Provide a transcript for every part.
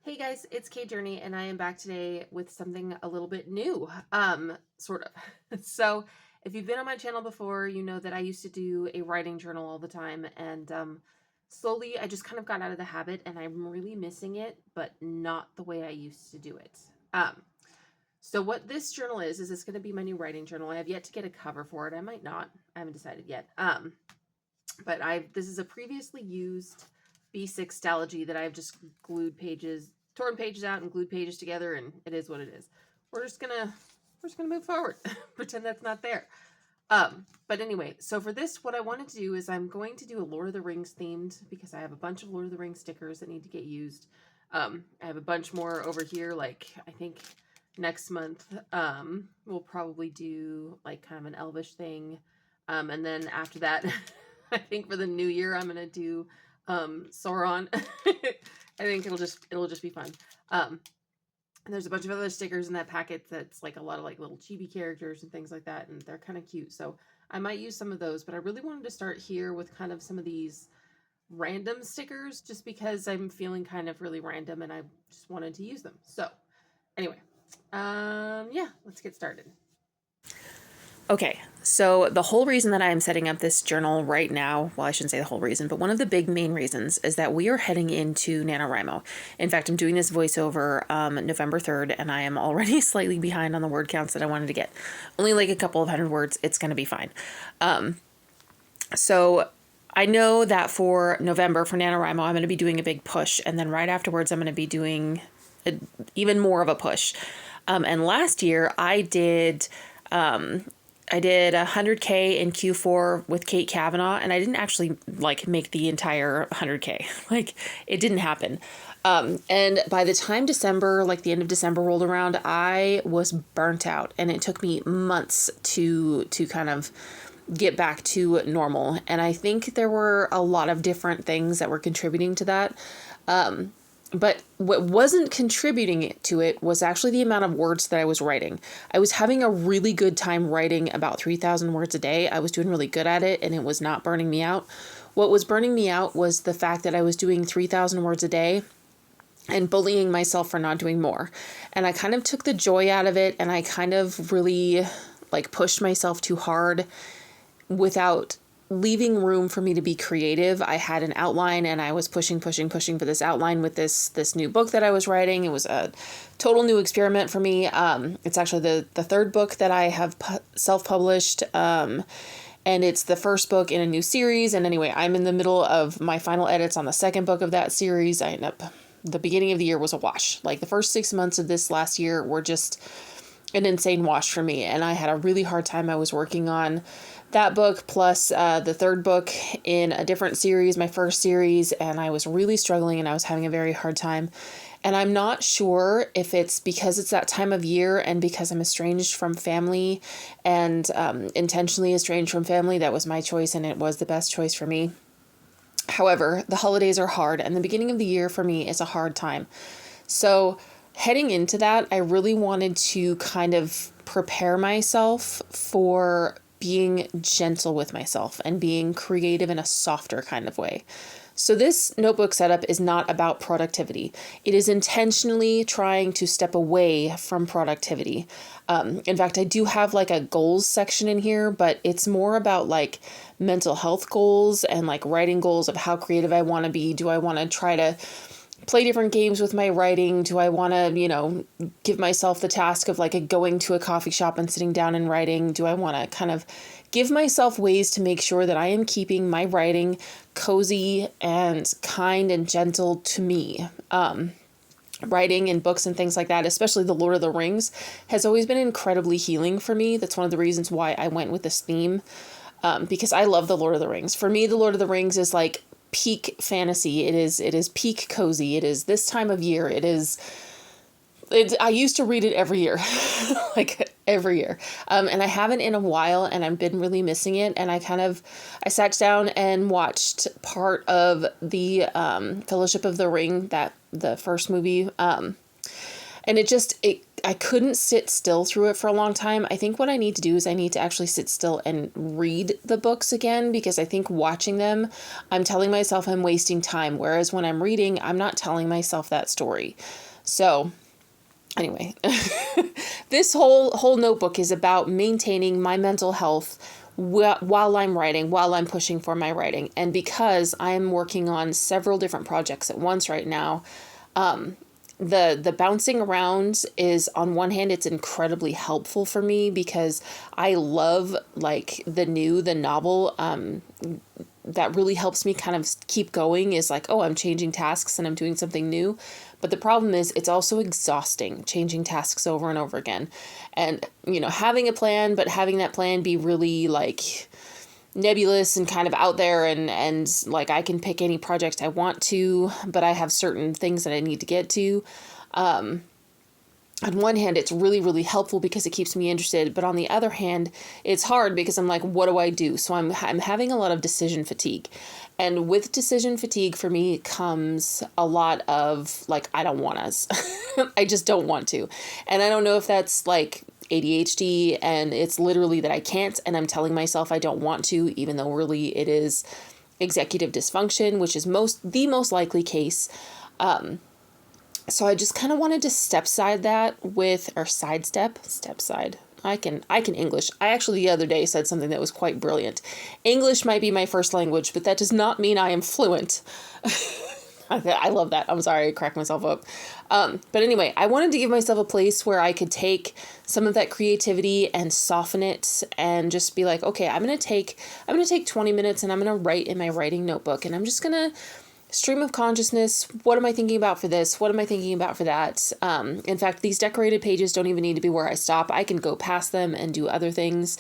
Hey guys, it's Kay Journey, and I am back today with something a little bit new, sort of. So, if you've been on my channel before, you know that I used to do a writing journal all the time, and slowly I just kind of got out of the habit, and I'm really missing it, but not the way I used to do it. So what this journal is it's going to be my new writing journal. I have yet to get a cover for it. I might not. I haven't decided yet. But this is a previously used B6 Stalogy that I've just torn pages out and glued pages together, and it is what it is. We're just gonna move forward, pretend that's not there. But anyway, so for this, what I wanted to do is I'm going to do a Lord of the Rings themed, because I have a bunch of Lord of the Rings stickers that need to get used. I have a bunch more over here. Like, I think next month we'll probably do like kind of an elvish thing, and then after that I think for the new year I'm gonna do Sauron. I think it'll just be fun. And there's a bunch of other stickers in that packet that's like a lot of like little chibi characters and things like that, and they're kind of cute, so I might use some of those. But I really wanted to start here with kind of some of these random stickers, just because I'm feeling kind of really random and I just wanted to use them. So anyway, yeah, let's get started. Okay, so the whole reason that I am setting up this journal right now, well, I shouldn't say the whole reason, but one of the big main reasons is that we are heading into NaNoWriMo. In fact, I'm doing this voiceover November 3rd, and I am already slightly behind on the word counts that I wanted to get. Only like a couple of hundred words. It's going to be fine. So I know that for November, for NaNoWriMo, I'm going to be doing a big push, and then right afterwards, I'm going to be doing even more of a push. And last year, I did 100K in Q4 with Kate Kavanaugh, and I didn't actually like make the entire 100K. Like, it didn't happen. And by the time December, like the end of December rolled around, I was burnt out, and it took me months to kind of get back to normal. And I think there were a lot of different things that were contributing to that. But what wasn't contributing to it was actually the amount of words that I was writing. I was having a really good time writing about 3,000 words a day. I was doing really good at it, and it was not burning me out. What was burning me out was the fact that I was doing 3,000 words a day and bullying myself for not doing more. And I kind of took the joy out of it, and I kind of really like pushed myself too hard without leaving room for me to be creative. I had an outline, and I was pushing for this outline with this new book that I was writing. It was a total new experiment for me. It's actually the third book that I have self-published, and it's the first book in a new series. And anyway, I'm in the middle of my final edits on the second book of that series. The beginning of the year was a wash. Like, the first 6 months of this last year were just an insane wash for me, and I had a really hard time. I was working on that book plus the third book in a different series, my first series, and I was really struggling, and I was having a very hard time. And I'm not sure if it's because it's that time of year and because I'm estranged from family, and intentionally estranged from family. That was my choice, and it was the best choice for me. However, the holidays are hard, and the beginning of the year for me is a hard time. So heading into that, I really wanted to kind of prepare myself for being gentle with myself and being creative in a softer kind of way. So this notebook setup is not about productivity. It is intentionally trying to step away from productivity. In fact, I do have like a goals section in here, but it's more about like mental health goals and like writing goals of how creative I want to be. Do I want to try to play different games with my writing? Do I want to, give myself the task of like going to a coffee shop and sitting down and writing? Do I want to kind of give myself ways to make sure that I am keeping my writing cozy and kind and gentle to me? Writing in books and things like that, especially The Lord of the Rings, has always been incredibly healing for me. That's one of the reasons why I went with this theme, because I love The Lord of the Rings. For me, The Lord of the Rings is like peak fantasy. It is peak cozy. It is this time of year. I used to read it every year, like every year. And I haven't in a while, and I've been really missing it. And I sat down and watched part of the Fellowship of the Ring, the first movie. And it I couldn't sit still through it for a long time. I think what I need to do is I need to actually sit still and read the books again, because I think watching them, I'm telling myself I'm wasting time. Whereas when I'm reading, I'm not telling myself that story. So anyway, this whole notebook is about maintaining my mental health while I'm writing, while I'm pushing for my writing. And because I'm working on several different projects at once right now, the bouncing around is, on one hand, it's incredibly helpful for me because I love like the novel, that really helps me kind of keep going is like, oh, I'm changing tasks and I'm doing something new. But the problem is it's also exhausting changing tasks over and over again. And, having a plan, but having that plan be really like nebulous and kind of out there, and like I can pick any project I want to, but I have certain things that I need to get to. On one hand, it's really, really helpful because it keeps me interested. But on the other hand, it's hard because I'm like, what do I do? So I'm having a lot of decision fatigue. And with decision fatigue for me comes a lot of like, I don't want to. I just don't want to. And I don't know if that's like ADHD and it's literally that I can't. And I'm telling myself I don't want to, even though really it is executive dysfunction, which is the most likely case. So I just kind of wanted to sidestep. I can English. I actually the other day said something that was quite brilliant. English might be my first language, but that does not mean I am fluent. I love that. I'm sorry, I cracked myself up. But anyway, I wanted to give myself a place where I could take some of that creativity and soften it and just be like, okay, I'm going to take 20 minutes and I'm going to write in my writing notebook, and I'm just going to stream of consciousness. What am I thinking about for this? What am I thinking about for that? In fact, these decorated pages don't even need to be where I stop. I can go past them and do other things.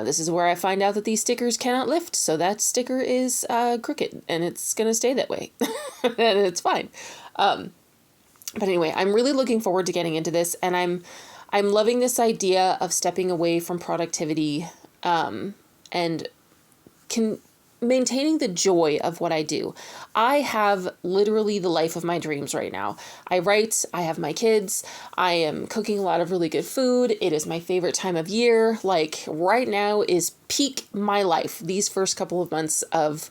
This is where I find out that these stickers cannot lift. So that sticker is crooked and it's going to stay that way. And it's fine. But anyway, I'm really looking forward to getting into this, and I'm loving this idea of stepping away from productivity, and maintaining the joy of what I do. I have literally the life of my dreams right now. I write, I have my kids, I am cooking a lot of really good food. It is my favorite time of year. Like right now is peak my life. These first couple of months of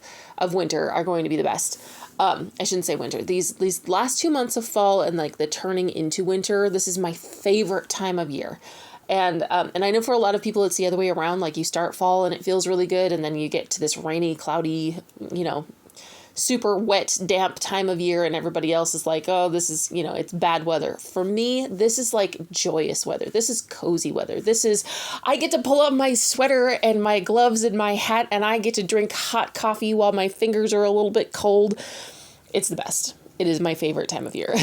winter are going to be the best. I shouldn't say winter. These last 2 months of fall and like the turning into winter, this is my favorite time of year. And I know for a lot of people, it's the other way around. Like you start fall and it feels really good. And then you get to this rainy, cloudy, super wet, damp time of year. And everybody else is like, oh, this is, it's bad weather. For me, this is like joyous weather. This is cozy weather. I get to pull up my sweater and my gloves and my hat, and I get to drink hot coffee while my fingers are a little bit cold. It's the best. It is my favorite time of year.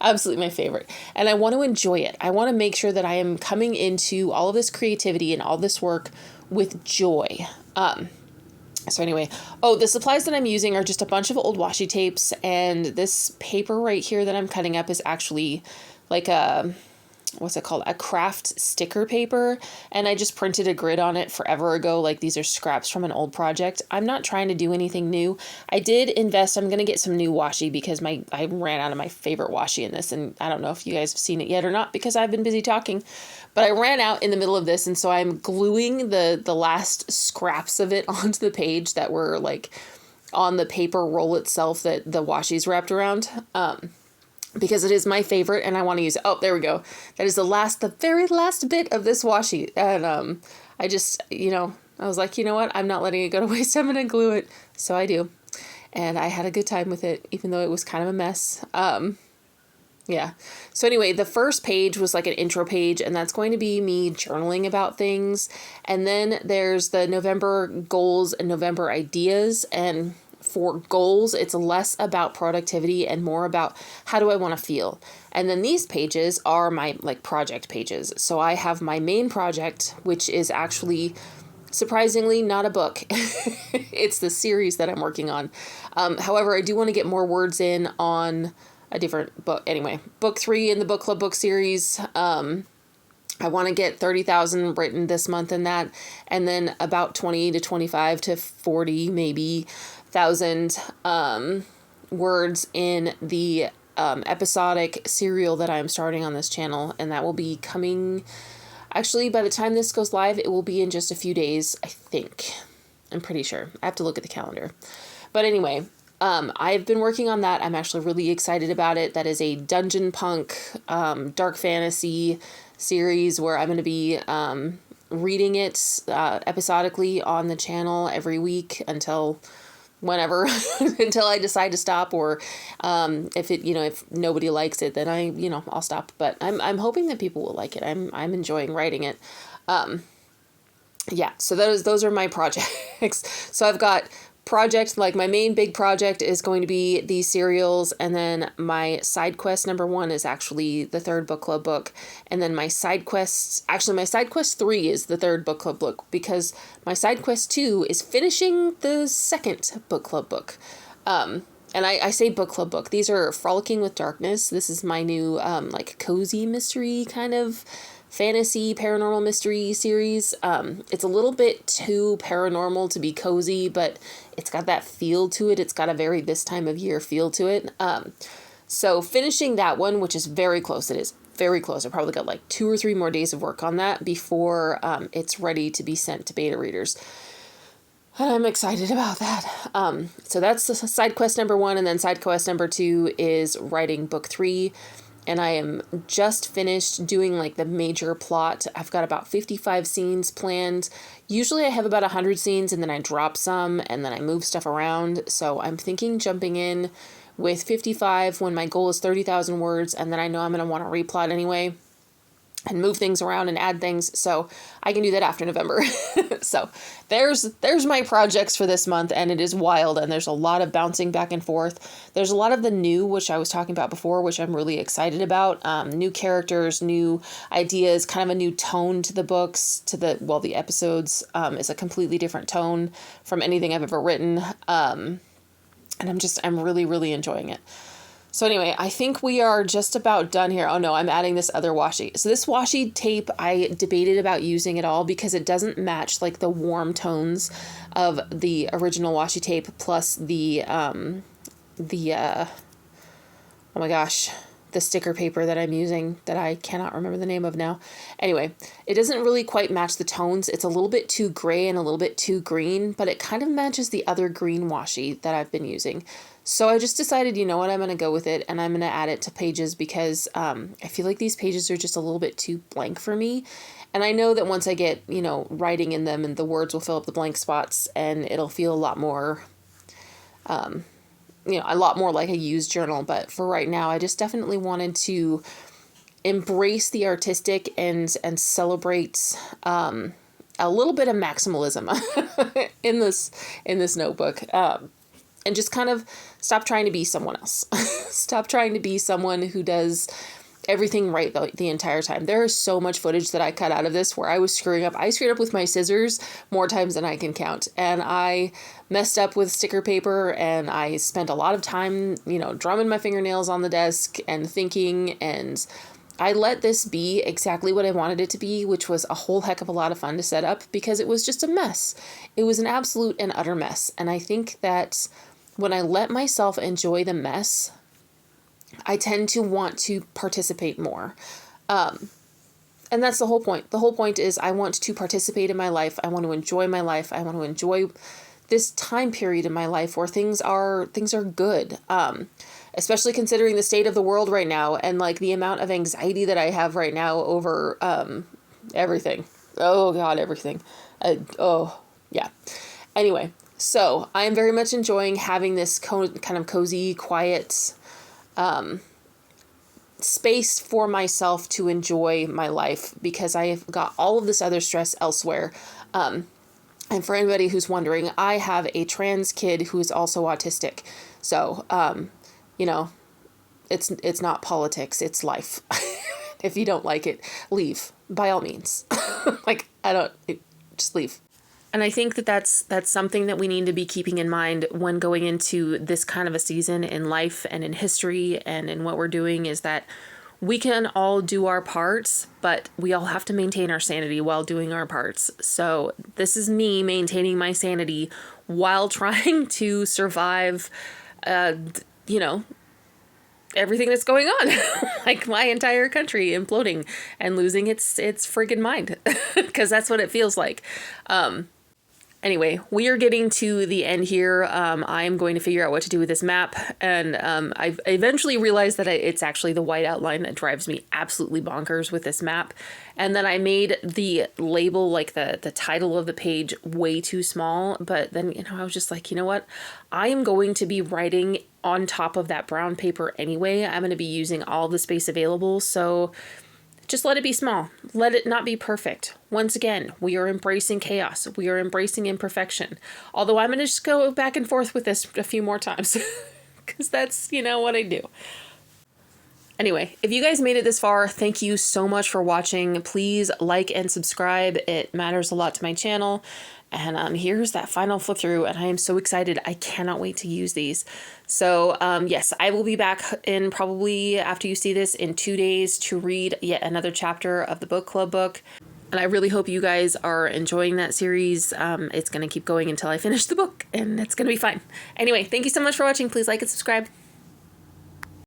Absolutely my favorite. And I want to enjoy it. I want to make sure that I am coming into all of this creativity and all this work with joy. So anyway, the supplies that I'm using are just a bunch of old washi tapes. And this paper right here that I'm cutting up is actually like what's it called? A craft sticker paper. And I just printed a grid on it forever ago. Like these are scraps from an old project. I'm not trying to do anything new. I did invest. I'm going to get some new washi because I ran out of my favorite washi in this. And I don't know if you guys have seen it yet or not because I've been busy talking, but I ran out in the middle of this. And so I'm gluing the last scraps of it onto the page that were like on the paper roll itself that the washi's wrapped around. Because it is my favorite and I want to use it. Oh, there we go. That is the very last bit of this washi. And I just, I was like, you know what? I'm not letting it go to waste. I'm going to glue it. So I do. And I had a good time with it, even though it was kind of a mess. Yeah. So anyway, the first page was like an intro page, and that's going to be me journaling about things. And then there's the November goals and November ideas. And for goals, it's less about productivity and more about how do I want to feel. And then these pages are my like project pages. So I have my main project, which is actually surprisingly not a book. It's the series that I'm working on. However, I do want to get more words in on a different book. Anyway, book 3 in the book club book series. I want to get 30,000 written this month in that, and then about 20 to 25 to 40 maybe thousand words in the episodic serial that I'm starting on this channel, and that will be coming, actually, by the time this goes live, it will be in just a few days, I think. I'm pretty sure. I have to look at the calendar. But anyway, I've been working on that. I'm actually really excited about it. That is a dungeon punk, dark fantasy series where I'm going to be reading it episodically on the channel every week until whenever, until I decide to stop, or if nobody likes it, then I'll stop. But I'm hoping that people will like it. I'm enjoying writing it. Yeah, so those are my projects. So I've got projects, like my main big project is going to be these serials, and then my side quest number 1 is actually the 3rd book club book, and then my side quest 3 is the 3rd book club book, because my side quest 2 is finishing the 2nd book club book. And I say book club book. These are Frolicking with Darkness. This is my new cozy mystery kind of fantasy paranormal mystery series. It's a little bit too paranormal to be cozy, but it's got that feel to it. It's got a very this time of year feel to it. So finishing that one, which is very close. It is very close. I probably got like 2 or 3 more days of work on that before it's ready to be sent to beta readers. And I'm excited about that. So that's the side quest number 1, and then side quest number 2 is writing book 3. And I am just finished doing like the major plot. I've got about 55 scenes planned. Usually I have about 100 scenes, and then I drop some, and then I move stuff around. So I'm thinking jumping in with 55 when my goal is 30,000 words, and then I know I'm going to want to replot anyway and move things around and add things, so I can do that after November. So there's my projects for this month, and it is wild, and there's a lot of bouncing back and forth. There's a lot of the new, which I was talking about before, which I'm really excited about. New characters, new ideas, kind of a new tone to the books, the episodes. Is a completely different tone from anything I've ever written. And I'm really, really enjoying it. So anyway, I think we are just about done here. Oh no, I'm adding this other washi. So this washi tape, I debated about using it all because it doesn't match like the warm tones of the original washi tape, plus the sticker paper that I'm using that I cannot remember the name of now. Anyway, it doesn't really quite match the tones. It's a little bit too gray and a little bit too green, but it kind of matches the other green washi that I've been using. So I just decided, you know what, I'm going to go with it, and I'm going to add it to pages because I feel like these pages are just a little bit too blank for me. And I know that once I get, writing in them, and the words will fill up the blank spots, and it'll feel a lot more, like a used journal. But for right now, I just definitely wanted to embrace the artistic and celebrate a little bit of maximalism in this notebook. And just kind of stop trying to be someone else. Stop trying to be someone who does everything right the entire time. There is so much footage that I cut out of this where I was screwing up. I screwed up with my scissors more times than I can count. And I messed up with sticker paper, and I spent a lot of time, drumming my fingernails on the desk and thinking, and I let this be exactly what I wanted it to be, which was a whole heck of a lot of fun to set up because it was just a mess. It was an absolute and utter mess. And I think that when I let myself enjoy the mess, I tend to want to participate more. And that's the whole point. The whole point is I want to participate in my life. I want to enjoy my life. I want to enjoy this time period in my life where things are good. Especially considering the state of the world right now, and like the amount of anxiety that I have right now over everything. Oh God, everything. Yeah. Anyway, so I am very much enjoying having this kind of cozy, quiet space for myself to enjoy my life, because I've got all of this other stress elsewhere. And for anybody who's wondering, I have a trans kid who is also autistic. So, it's not politics, it's life. If you don't like it, leave, by all means. Just leave. And I think that that's something that we need to be keeping in mind when going into this kind of a season in life and in history and in what we're doing, is that we can all do our parts, but we all have to maintain our sanity while doing our parts. So this is me maintaining my sanity while trying to survive, everything that's going on. Like my entire country imploding and losing its friggin' mind. Because that's what it feels like. Anyway, we are getting to the end here. I am going to figure out what to do with this map. And I've eventually realized that it's actually the white outline that drives me absolutely bonkers with this map. And then I made the label, like the title of the page, way too small. But then, you know, I was just like, you know what? I am going to be writing on top of that brown paper anyway. I'm going to be using all the space available. So just let it be small. Let it not be perfect. Once again, we are embracing chaos. We are embracing imperfection. Although I'm going to just go back and forth with this a few more times because that's, you know, what I do. Anyway, if you guys made it this far, thank you so much for watching. Please like and subscribe. It matters a lot to my channel. And here's that final flip through, and I am so excited. I cannot wait to use these. So yes, I will be back in probably after you see this in 2 days to read yet another chapter of the book club book. And I really hope you guys are enjoying that series. It's going to keep going until I finish the book, and it's going to be fine. Anyway, thank you so much for watching. Please like and subscribe.